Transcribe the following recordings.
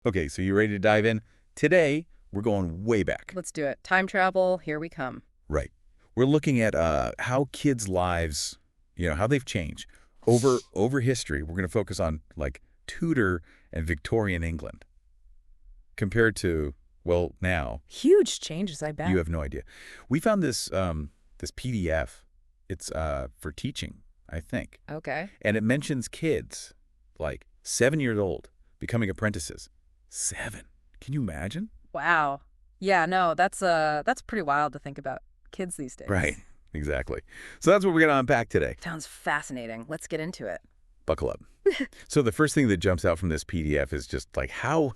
Okay, so you ready to dive in? Today, we're going way back. Let's do it. Time travel, here we come. Right. We're looking at how kids' lives, how they've changed. Over history, we're going to focus on, like, Tudor and Victorian England compared to, well, now. Huge changes, I bet. You have no idea. We found this PDF. It's for teaching, I think. Okay. And it mentions kids, like 7 years old, becoming apprentices. 7. Can you imagine? Wow. Yeah, no, that's pretty wild to think about kids these days. Right. Exactly. So that's what we're going to unpack today. Sounds fascinating. Let's get into it. Buckle up. So the first thing that jumps out from this PDF is just like how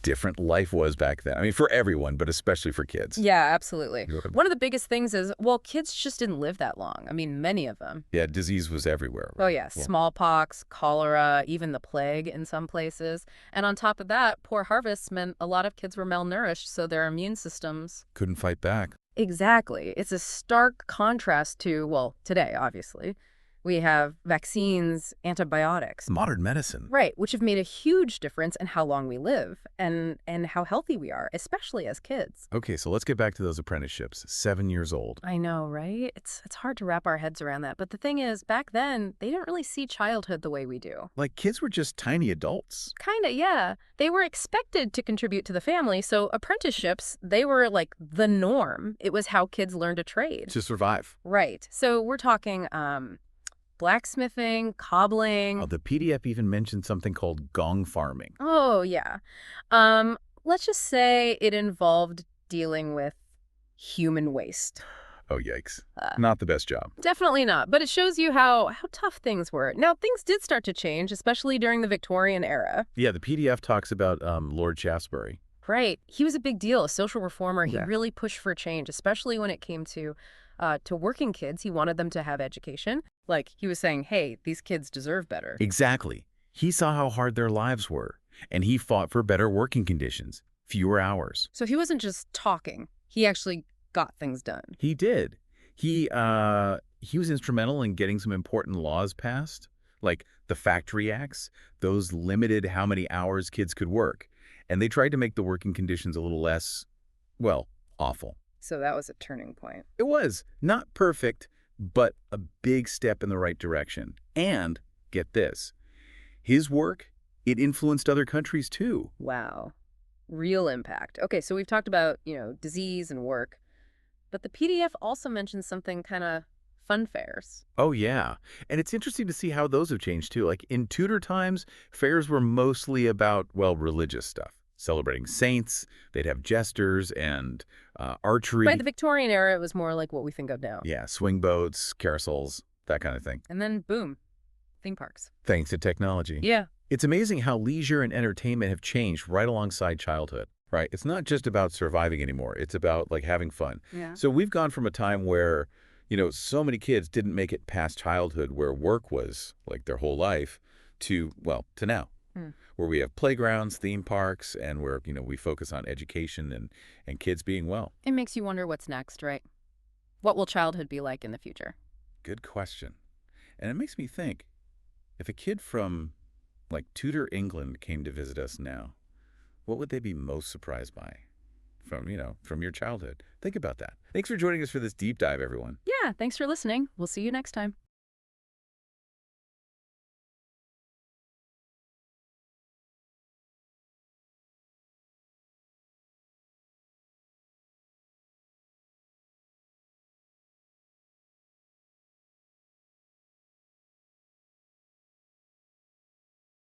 different life was back then. I mean, for everyone, but especially for kids. Yeah, absolutely. You know what I mean? One of the biggest things is, well, kids just didn't live that long. I mean, many of them. Yeah, disease was everywhere. Oh, Right? yeah, smallpox, cholera, even the plague in some places. And on top of that, poor harvests meant a lot of kids were malnourished, so their immune systems... Couldn't fight back. Exactly. It's a stark contrast to, well, today, obviously. We have vaccines, antibiotics. Modern medicine. Right, which have made a huge difference in how long we live and how healthy we are, especially as kids. Okay, so let's get back to those apprenticeships. 7 years old. I know, right? It's hard to wrap our heads around that. But the thing is, back then, they didn't really see childhood the way we do. Like, kids were just tiny adults. Kind of, yeah. They were expected to contribute to the family, so apprenticeships, they were like the norm. It was how kids learned a trade. To survive. Right. So we're talking blacksmithing, cobbling. Oh, the PDF even mentioned something called gong farming. Oh, yeah. Let's just say it involved dealing with human waste. Oh, yikes. Not the best job. Definitely not, but it shows you how tough things were. Now, things did start to change, especially during the Victorian era. Yeah, the PDF talks about Lord Shaftesbury. Right. He was a big deal, a social reformer. He Yeah. really pushed for change, especially when it came to working kids. He wanted them to have education. Like, he was saying, hey, these kids deserve better. Exactly. He saw how hard their lives were, and he fought for better working conditions, fewer hours. So he wasn't just talking. He actually got things done. He did. He was instrumental in getting some important laws passed, like the Factory Acts. Those limited how many hours kids could work, and they tried to make the working conditions a little less, well, awful. So that was a turning point. It was not perfect, but a big step in the right direction. And get this, his work, it influenced other countries too. Wow. Real impact. Okay, so we've talked about, disease and work. But the PDF also mentions something kind of fun fairs. Oh, yeah. And it's interesting to see how those have changed, too. Like, in Tudor times, fairs were mostly about, well, religious stuff. Celebrating saints, they'd have jesters and archery. By the Victorian era, it was more like what we think of now. Yeah, swing boats, carousels, that kind of thing. And then, boom, theme parks. Thanks to technology. Yeah. It's amazing how leisure and entertainment have changed right alongside childhood, right? It's not just about surviving anymore. It's about, like, having fun. Yeah. So we've gone from a time where, so many kids didn't make it past childhood where work was, like, their whole life to now. Where we have playgrounds, theme parks, and where, we focus on education and kids being well. It makes you wonder what's next, right? What will childhood be like in the future? Good question. And it makes me think, if a kid from, like, Tudor England came to visit us now, what would they be most surprised by from your childhood? Think about that. Thanks for joining us for this deep dive, everyone. Yeah, thanks for listening. We'll see you next time.